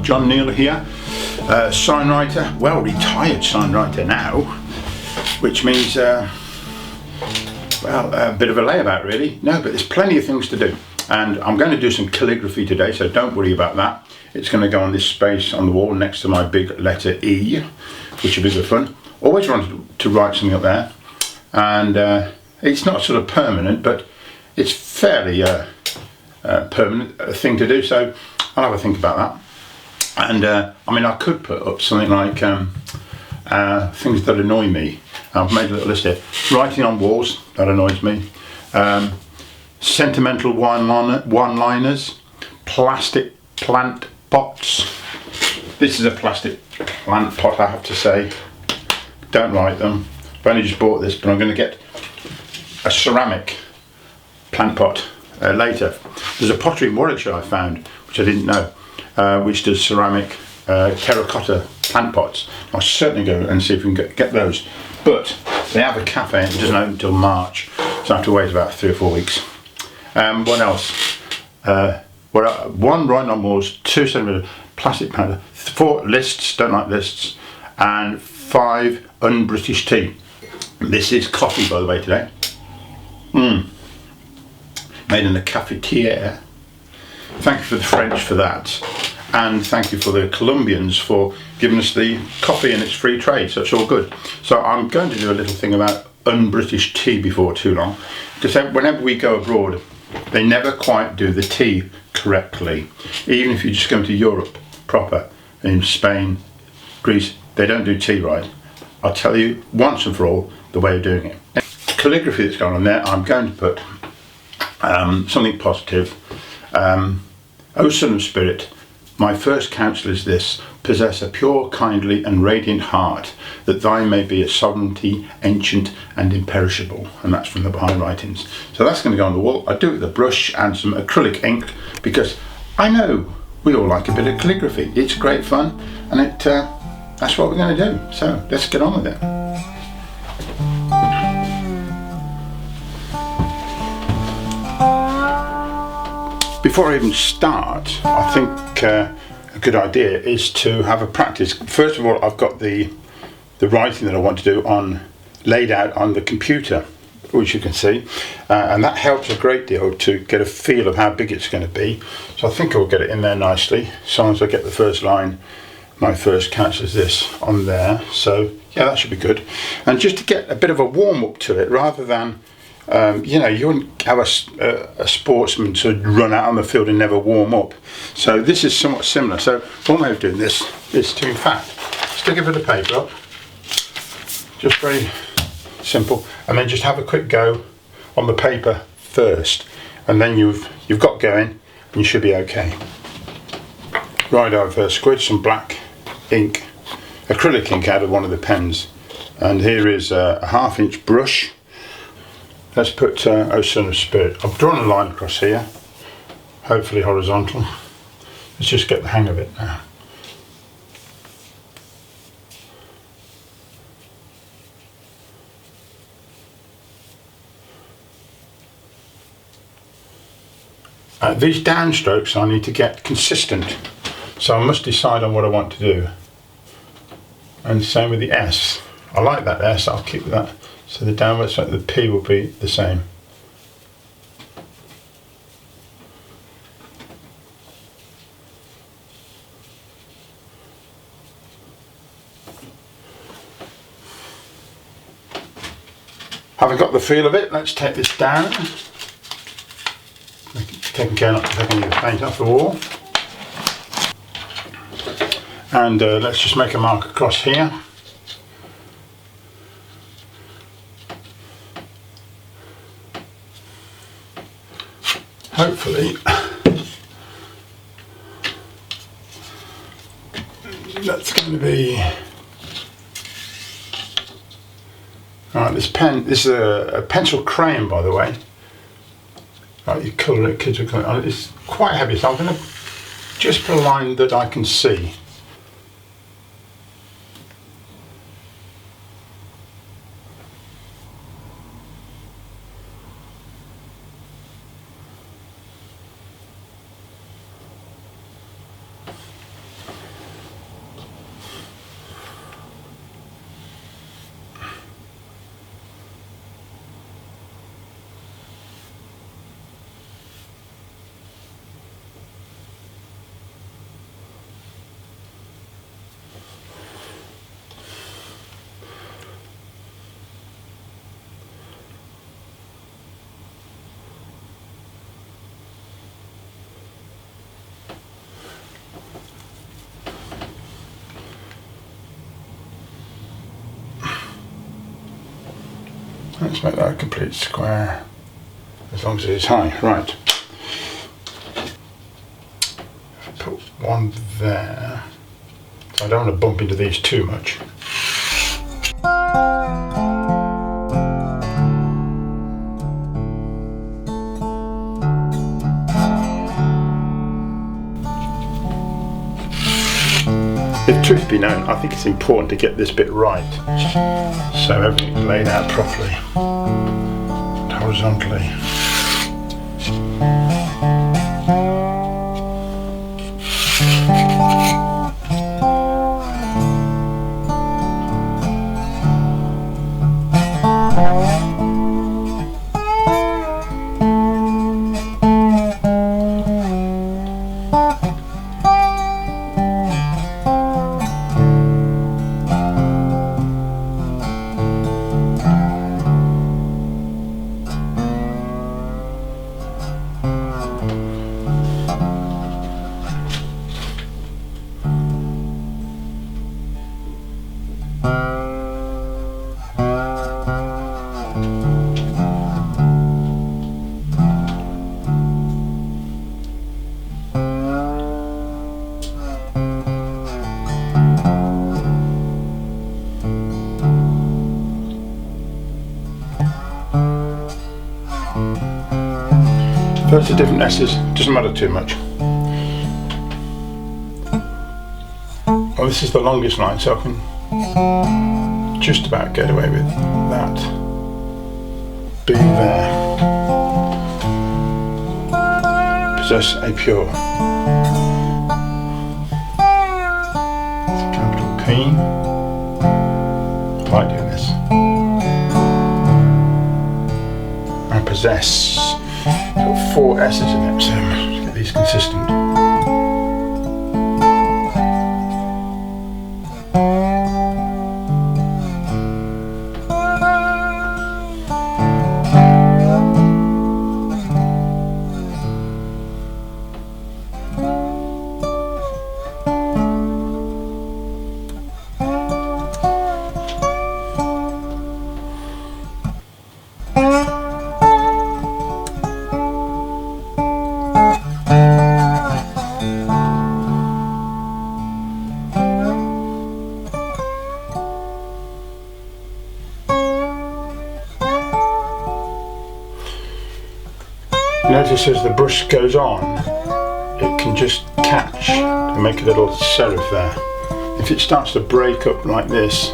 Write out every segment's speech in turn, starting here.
John Neal here, sign writer, well retired sign writer now, which means well, a bit of a layabout really. No, but there's plenty of things to do, and I'm going to do some calligraphy today, so don't worry about that. It's going to go on this space on the wall next to my big letter E, which will be good fun. Always wanted to write something up there, and it's not sort of permanent, but it's fairly permanent thing to do, so I'll have a think about that. And I mean, I could put up something like things that annoy me. I've made a little list here. Writing on walls, that annoys me. Sentimental one-liners. Plastic plant pots. This is a plastic plant pot, I have to say. Don't write them. I've only just bought this, but I'm going to get a ceramic plant pot later. There's a pottery in Warwickshire I found, which I didn't know, which does ceramic terracotta plant pots. I'll certainly go and see if we can get those. But they have a cafe and it doesn't open until March, so I have to wait about 3 or 4 weeks. What else? One writing on walls, 2 centimetre plastic plant, 4 lists, don't like lists, and 5 un-British tea. This is coffee, by the way, today. Made in a cafetiere. Thank you for the French for that, and thank you for the Colombians for giving us the coffee and its free trade, so it's all good. So I'm going to do a little thing about un-British tea before too long, because whenever we go abroad they never quite do the tea correctly. Even if you just go to Europe proper, in Spain, Greece, they don't do tea right. I'll tell you once and for all the way of doing it. Calligraphy that's going on there, I'm going to put something positive. O Son of Spirit, my first counsel is this: possess a pure, kindly and radiant heart, that thine may be a sovereignty ancient and imperishable. And that's from the Behind Writings. So that's going to go on the wall. I do it with a brush and some acrylic ink, because I know we all like a bit of calligraphy. It's great fun, and that's what we're going to do. So let's get on with it. Before I even start, I think a good idea is to have a practice. First of all, I've got the writing that I want to do laid out on the computer, which you can see, and that helps a great deal to get a feel of how big it's going to be. So I think I'll get it in there nicely. As long as I get the first line, my first counsel is this, on there. So yeah, that should be good. And just to get a bit of a warm up to it, rather than you know, you wouldn't have a sportsman to run out on the field and never warm up. So this is somewhat similar. So one way of doing this is to, in fact, stick a bit of paper up, just very simple, and then just have a quick go on the paper first, and then you've got going, and you should be okay. Right, I've squidged some black ink, acrylic ink, out of one of the pens, and here is a 1/2 inch brush. Let's put O Son of Spirit. I've drawn a line across here, hopefully horizontal. Let's just get the hang of it now. These downstrokes I need to get consistent, so I must decide on what I want to do. And same with the S. I like that S, I'll keep that. So the downward side, the P will be the same. Having got the feel of it, let's take this down. Taking care not to take any of the paint off the wall. And let's just make a mark across here. Hopefully that's going to be right. This pen, this is a pencil crayon, by the way. Right, you colour it, kids will colour it. It's quite heavy, so I'm going to just put a line that I can see. Let's make that a complete square, as long as it is high. Right. Put one there. So I don't want to bump into these too much. If truth be known, I think it's important to get this bit right, so everything's laid out properly and horizontally. Loads of different S's, doesn't matter too much. Well, this is the longest line, so I can just about get away with that being there. Possess a pure. Capital P. I like doing this. And possess. Got 4 S's in it, so let's get these consistent. Notice as the brush goes on, it can just catch and make a little serif there. If it starts to break up like this,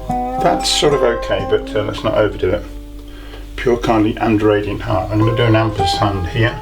that's sort of okay, but let's not overdo it. Pure, kindly and radiant heart. I'm going to do an ampersand here.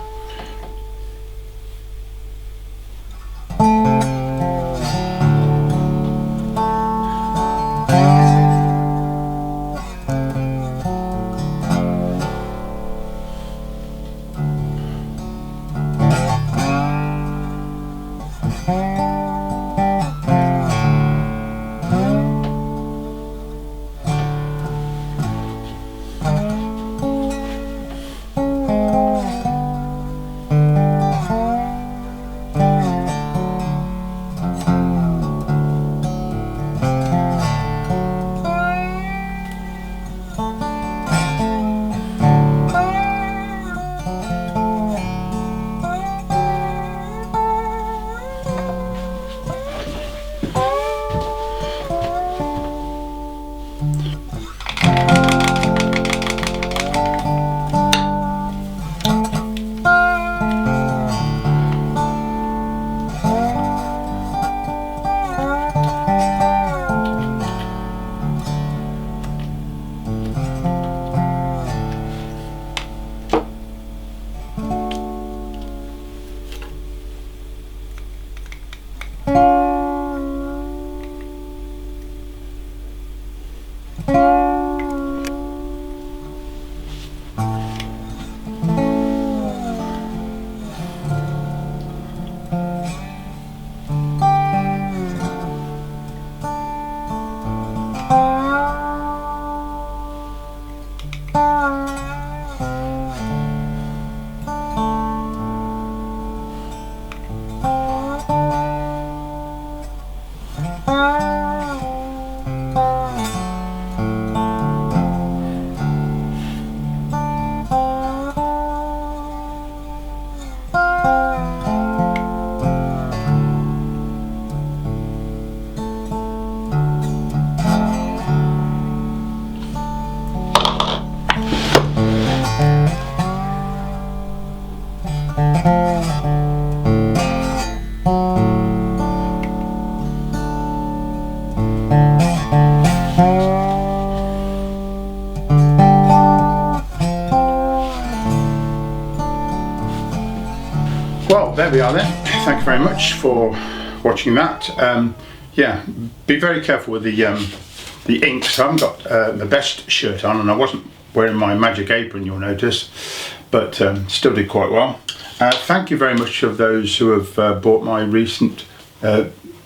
we are then. Thank you very much for watching that. Yeah, be very careful with the ink. So I haven't got the best shirt on, and I wasn't wearing my magic apron, you'll notice, but still did quite well. Thank you very much of those who have bought my recent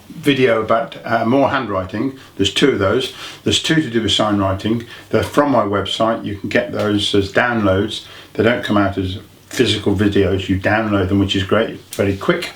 video about more handwriting. There's 2 of those. There's 2 to do with sign writing. They're from my website. You can get those as downloads. They don't come out as physical videos. You download them, which is great, very quick.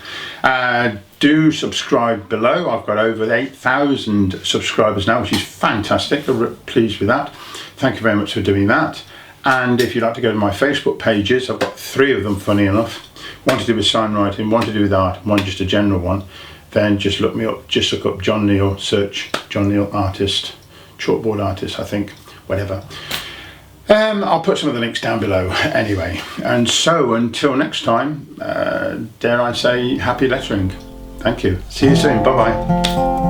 Do subscribe below. I've got over 8,000 subscribers now, which is fantastic. I'm really pleased with that. Thank you very much for doing that. And if you'd like to go to my Facebook pages, I've got 3 of them, funny enough. One to do with sign writing, one to do with art, one just a general one. Then just look me up, just look up John Neal, search John Neal Artist, Chalkboard Artist, I think, whatever. I'll put some of the links down below anyway. And so until next time, dare I say, happy lettering. Thank you. See you soon. Bye-bye.